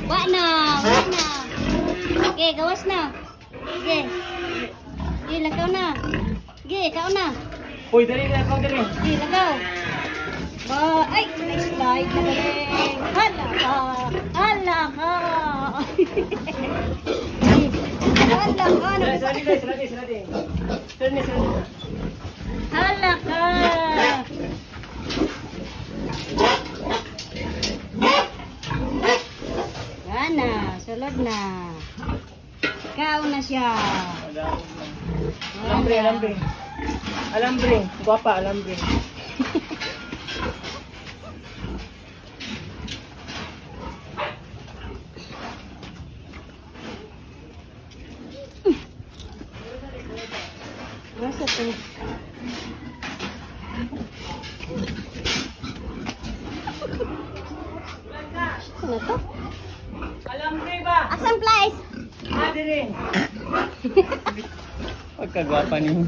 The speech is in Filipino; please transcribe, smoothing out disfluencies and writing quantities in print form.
Wa na. Okay, gawas na. Okay. Lagaw na. Okay, ikaw na. Uy, dali na ako dali. Okay, lagaw. Ay, slide na galing. Hala ka. Hala ka. Hala ka. Salati. Hala ka. Yana, sulod na. Ikaw na siya. Alambre. Guwapa, alambre. Rasa to. Ano to? Alambre ba? Asan place? Adi rin. Pagkagwapa niyo.